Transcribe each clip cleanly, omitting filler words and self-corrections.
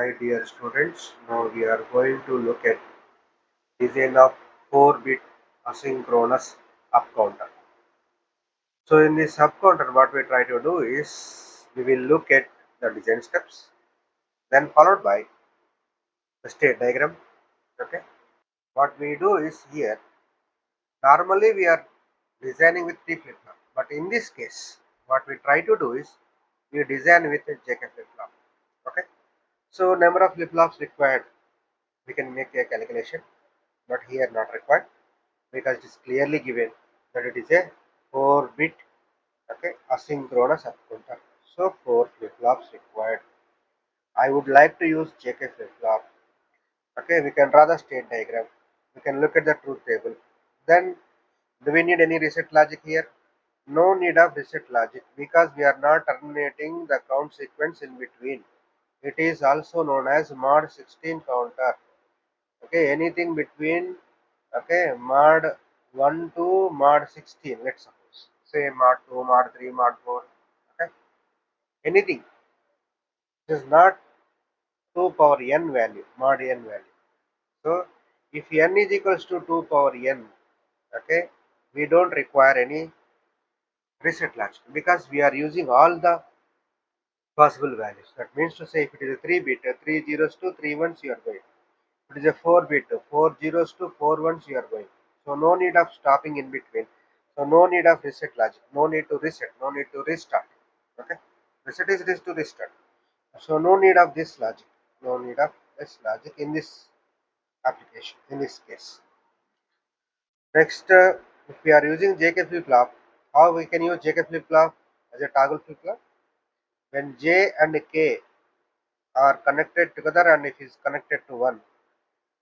My dear students, now we are going to look at design of 4-bit asynchronous up counter. So in this up counter, what we try to do is we will look at the design steps, then followed by the state diagram. Okay. What we do is here, normally we are designing with T flip flop, but in this case, what we try to do is we design with a JK flip flop. Okay. So number of flip flops required, we can make a calculation, but here not required, because it is clearly given that it is a 4-bit asynchronous up counter. So 4 flip-flops required. I would like to use JK flip-flop. Okay, we can draw the state diagram. We can look at the truth table. Then do we need any reset logic here? No need of reset logic, because we are not terminating the count sequence in between. It is also known as mod 16 counter. Okay, anything between mod 1 to mod 16, let's suppose, say mod 2, mod 3, mod 4. Okay, anything. It is not 2 power n value, mod n value. So if n is equals to 2 power n, okay, we don't require any reset logic, because we are using all the possible values. That means to say, if it is a 3 bit, 3 zeros to 3 ones you are going. It is a 4 bit, 4 zeros to 4 ones you are going. So no need of stopping in between. So no need of reset logic. No need to reset. No need to restart. Okay. Reset is to restart. So no need of this logic. No need of this logic in this application, in this case. Next, if we are using JK flip flop, how we can use JK flip flop as a toggle flip flop? When J and K are connected together, and if is connected to 1,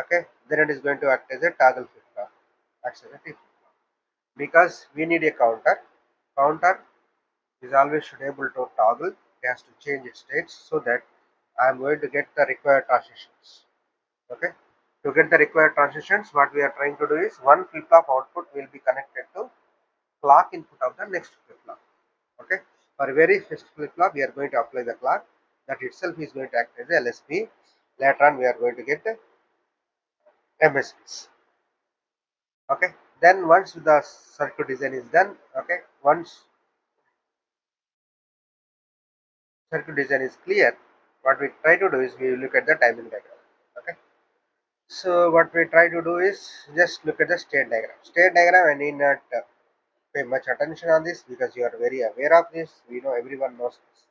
okay, then it is going to act as a toggle flip flop, acts as a T flip flop, because we need a counter is always should able to toggle. It has to change its states, so that I am going to get the required transitions. Okay, to get the required transitions, what we are trying to do is one flip flop output will be connected to clock input of the next flip flop. Okay, for very first flip flop we are going to apply the clock, that itself is going to act as a LSB. Later on we are going to get the MSBs. Okay, then once the circuit design is done, okay, once circuit design is clear, what we try to do is we look at the timing diagram. Okay, so what we try to do is just look at the state diagram. State diagram, I need not pay much attention on this, because you are very aware of this. We know, everyone knows this.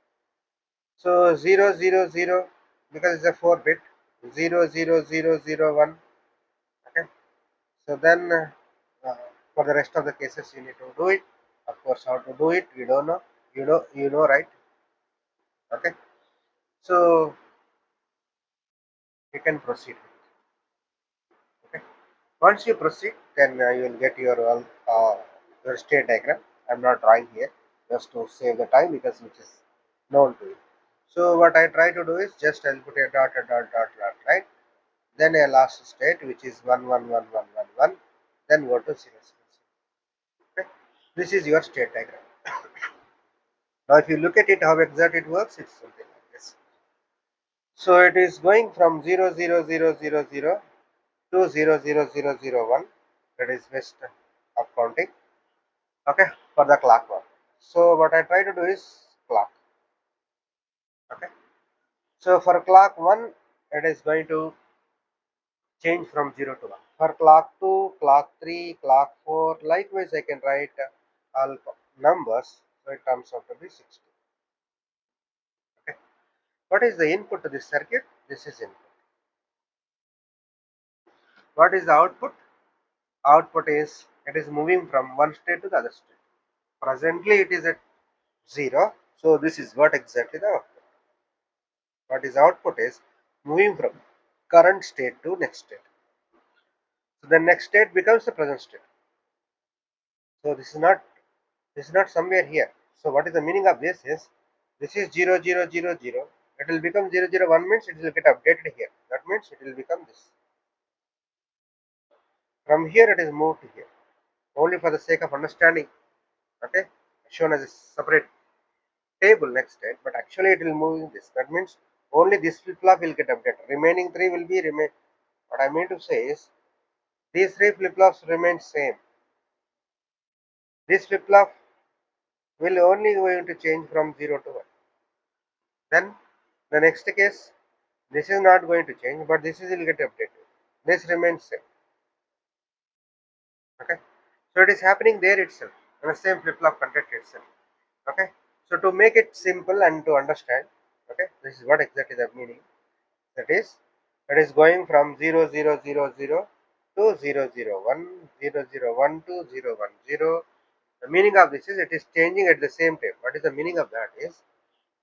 So 0 0 0, because it's a 4 bit, 0 0 0 0 1. Okay, so then for the rest of the cases you need to do it. Of course, how to do it we don't know. You know, right? Okay, so you can proceed. Okay, once you proceed, then you will get your state diagram. I'm not drawing here, just to save the time, because which is known to you. So what I try to do is just I'll put a dot, right? Then a last state, which is 1 1 1 1 1 1. Then go to 0 0 0. Okay, this is your state diagram. Now if you look at it, how exactly it works, it's something like this. So it is going from 0 0 0 0 0 to 0 0 0 0 1. That is best of counting. Okay, for the clock one. So what I try to do is clock. Okay, so for clock 1, it is going to change from 0 to 1. For clock 2, clock 3, clock 4, likewise I can write all numbers, so it comes out to be 60. Okay, what is the input to this circuit? This is input. What is the output? Output is, it is moving from one state to the other state. Presently it is at 0, so this is what exactly the output. What is output is moving from current state to next state. So the next state becomes the present state. So this is not somewhere here. So what is the meaning of this is, this is 0 0 0 0. It will become 0 0 1, means it will get updated here. That means it will become this. From here it is moved to here. Only for the sake of understanding. Okay, shown as a separate table next state, but actually it will move in this. That means only this flip-flop will get updated. Remaining 3 will be remain. What I mean to say is, these 3 flip-flops remain same. This flip-flop will only going to change from 0 to 1. Then the next case, this is not going to change, but this will get updated. This remains same. Okay. So it is happening there itself, in the same flip-flop content itself. Okay. So to make it simple and to understand, okay, this is what exactly the meaning. That is going from 0000 to 001, 001 to 010. The meaning of this is it is changing at the same time. What is the meaning of that is,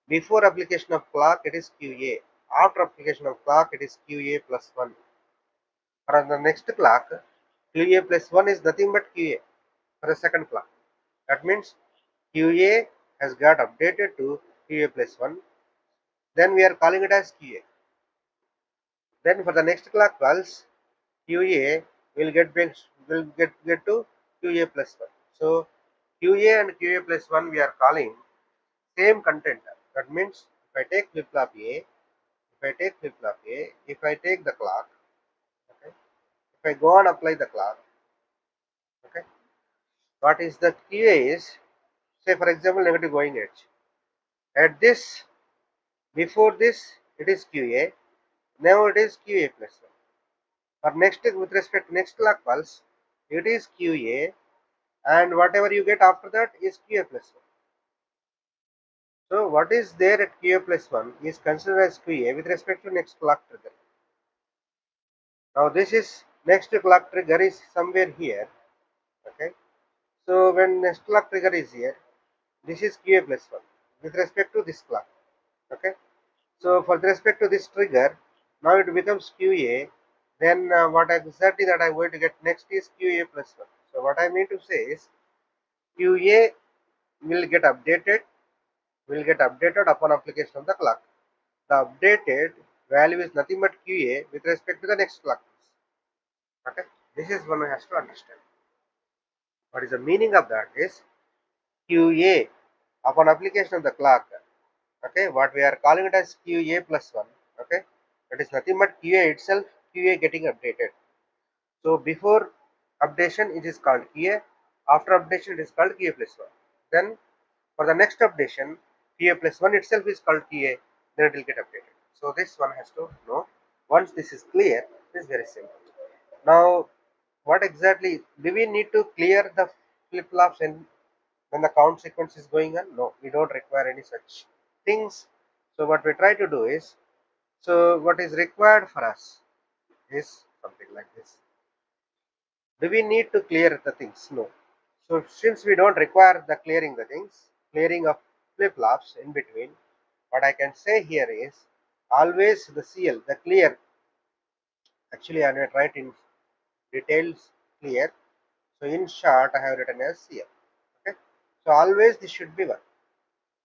before application of clock it is QA, after application of clock it is QA plus 1. For the next clock, QA plus 1 is nothing but QA for the second clock. That means QA has got updated to QA plus 1. Then we are calling it as QA. Then for the next clock pulse, QA will get to QA plus 1. So QA and QA plus 1 we are calling same content. That means if I take flip-flop A, if I take the clock, okay, if I go and apply the clock, okay, what is the QA is, say for example negative going edge. At this, before this it is QA, now it is QA plus 1. For next, with respect to next clock pulse, it is QA, and whatever you get after that is QA plus 1. So what is there at QA plus 1 is considered as QA with respect to next clock trigger. Now this is next clock trigger is somewhere here. Okay. So when next clock trigger is here, this is QA plus 1 with respect to this clock. Okay. So for respect to this trigger, now it becomes QA. Then what exactly that I'm going to get next is QA plus 1. So what I mean to say is, QA will get updated upon application of the clock. The updated value is nothing but QA with respect to the next clock. Okay, this is one has to understand. What is the meaning of that is, QA upon application of the clock. Okay, what we are calling it as QA plus 1. Okay, that is nothing but QA itself, QA getting updated. So before updation it is called QA, after updation it is called QA plus 1. Then for the next updation, QA plus 1 itself is called QA, then it will get updated. So this one has to know. Once this is clear, it is very simple. Now what exactly do we need to clear the flip-flops and when the count sequence is going on? No, we don't require any such things. So what we try to do is, so what is required for us is something like this. Do we need to clear the things? No. So since we don't require the clearing the things, clearing of flip-flops in between, what I can say here is, always the CL, the clear, actually I will write in details clear. So in short I have written as CL. Okay. So always this should be 1.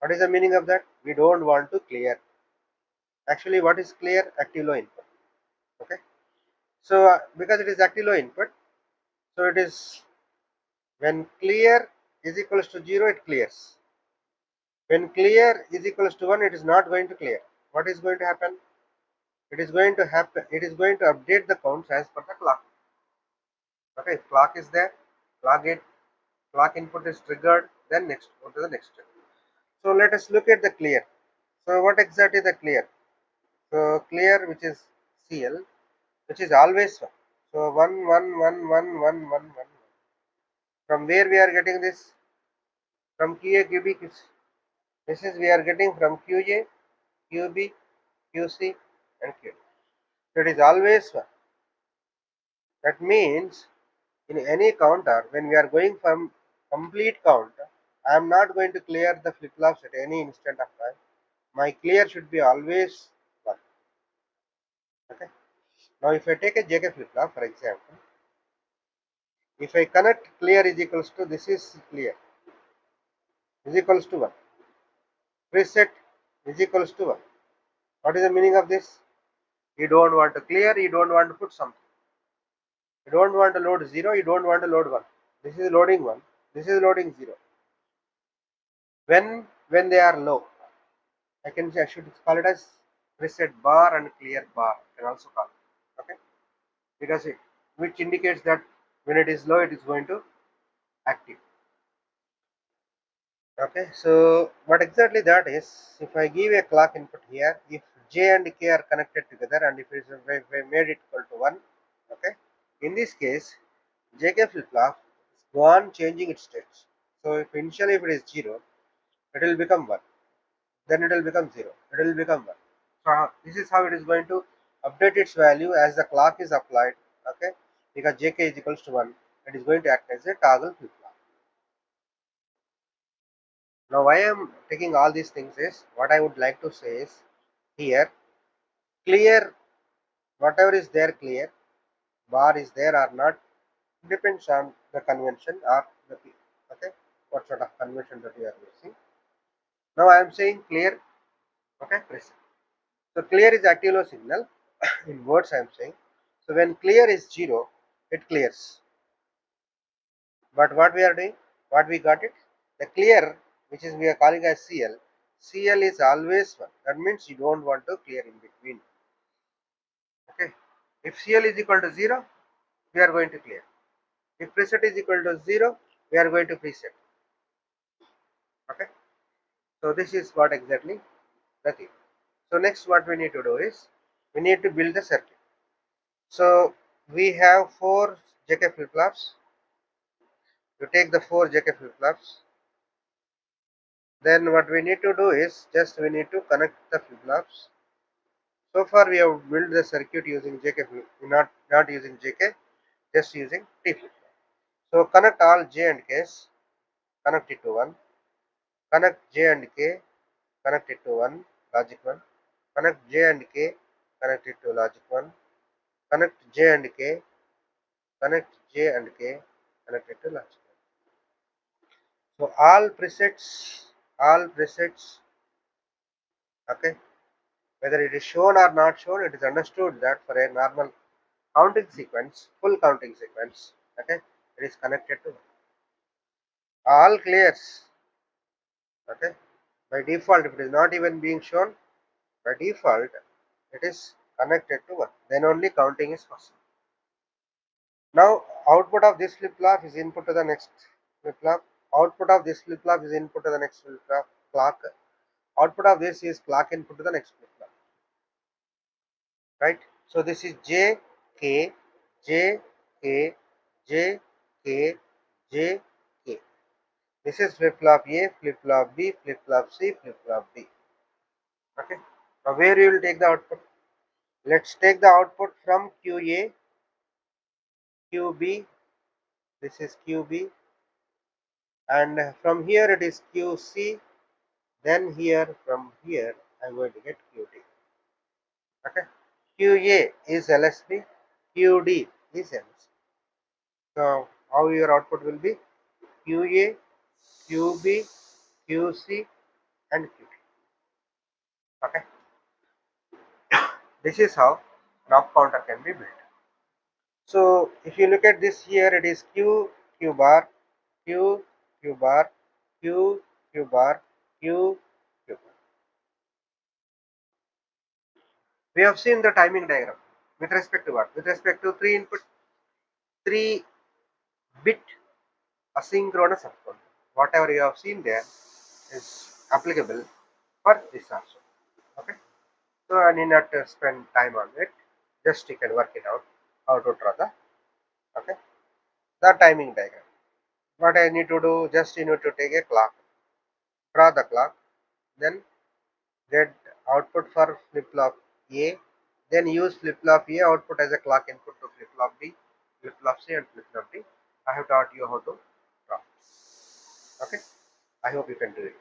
What is the meaning of that? We don't want to clear. Actually what is clear? Active low input. Okay. So because it is active low input, so it is when clear is equals to 0, it clears. When clear is equals to 1, it is not going to clear. What is going to happen? It is going to update the counts as per the clock. Okay, clock is there, clock input is triggered, then next, go to the next step. So let us look at the clear. So what exactly the clear? So clear, which is CL, which is always 1. So 1, 1, 1, 1, 1, 1, 1. From where we are getting this? From QA, QB. This is we are getting from QA, QB, QC, and QD. So it is always 1. That means in any counter, when we are going from complete count, I am not going to clear the flip-flops at any instant of time. My clear should be always 1. Okay. Now if I take a JK flip-flop, for example, if I connect clear is equals to, this is clear, is equals to 1. Preset is equals to 1. What is the meaning of this? You don't want to clear, you don't want to put something. You don't want to load 0, you don't want to load 1. This is loading 1, this is loading 0. When they are low, I should call it as preset bar and clear bar can also call it. Okay, because it which indicates that when it is low it is going to active. Okay, so what exactly that is, if I give a clock input here, if J and K are connected together and if I made it equal to 1, okay, in this case JK flip flop go on changing its states. So if initially if it is 0, it will become 1, then it will become 0, it will become 1. So this is how it is going to update its value as the clock is applied, okay, because JK is equals to 1, it is going to act as a toggle flip flop. Now why I am taking all these things is, what I would like to say is, here clear, whatever is there clear, bar is there or not, depends on the convention or the okay, what sort of convention that we are using. Now I am saying clear, okay, press. So clear is active low signal in words I am saying. So when clear is 0, it clears. But what we are doing, what we got it, the clear, which is we are calling as CL, CL is always 1. That means you don't want to clear in between. Okay. If CL is equal to 0, we are going to clear. If preset is equal to 0, we are going to preset. Okay. So this is what exactly the thing. So next what we need to do is, we need to build the circuit. So we have 4 JK flip flops. You take the 4 JK flip flops. Then what we need to do is, just we need to connect the flip flops. So far we have built the circuit using JK, not using JK, just using T flip flop. So connect all J and K's, connect it to 1, connect J and K, connect it to 1, logic 1, connect J and K, connect it to logic 1, connect J and K, connect J and K, connect it to logic 1. So all presets, okay, whether it is shown or not shown, it is understood that for a normal counting sequence, full counting sequence, okay, it is connected to all clears, okay. By default, if it is not even being shown, by default, it is connected to 1. Then only counting is possible. Now, output of this flip flop is input to the next flip flop. Output of this flip flop is input to the next flip flop. Clock. Output of this is clock input to the next flip flop. Right? So this is J, K, J, K, J, K, J, K. This is flip flop A, flip flop B, flip flop C, flip flop D. Okay. Now where you will take the output? Let's take the output from QA, QB. This is QB, and from here it is QC. Then here, from here I'm going to get QD. Okay. QA is LSB, QD is LSB. So how your output will be? QA, QB, QC and QD. Okay. This is how an up counter can be built. So if you look at this here, it is Q, Q bar, Q, Q bar, Q, Q bar, Q, Q bar. We have seen the timing diagram with respect to what? With respect to 3 input, 3 bit asynchronous up counter. Whatever you have seen there is applicable for this also. Okay. So I need not spend time on it. Just you can work it out how to draw the, okay, the timing diagram. What I need to do, just you need to take a clock, draw the clock, then get output for flip flop A, then use flip flop A output as a clock input to flip flop B, flip flop C and flip flop D. I have taught you how to draw. Okay. I hope you can do it.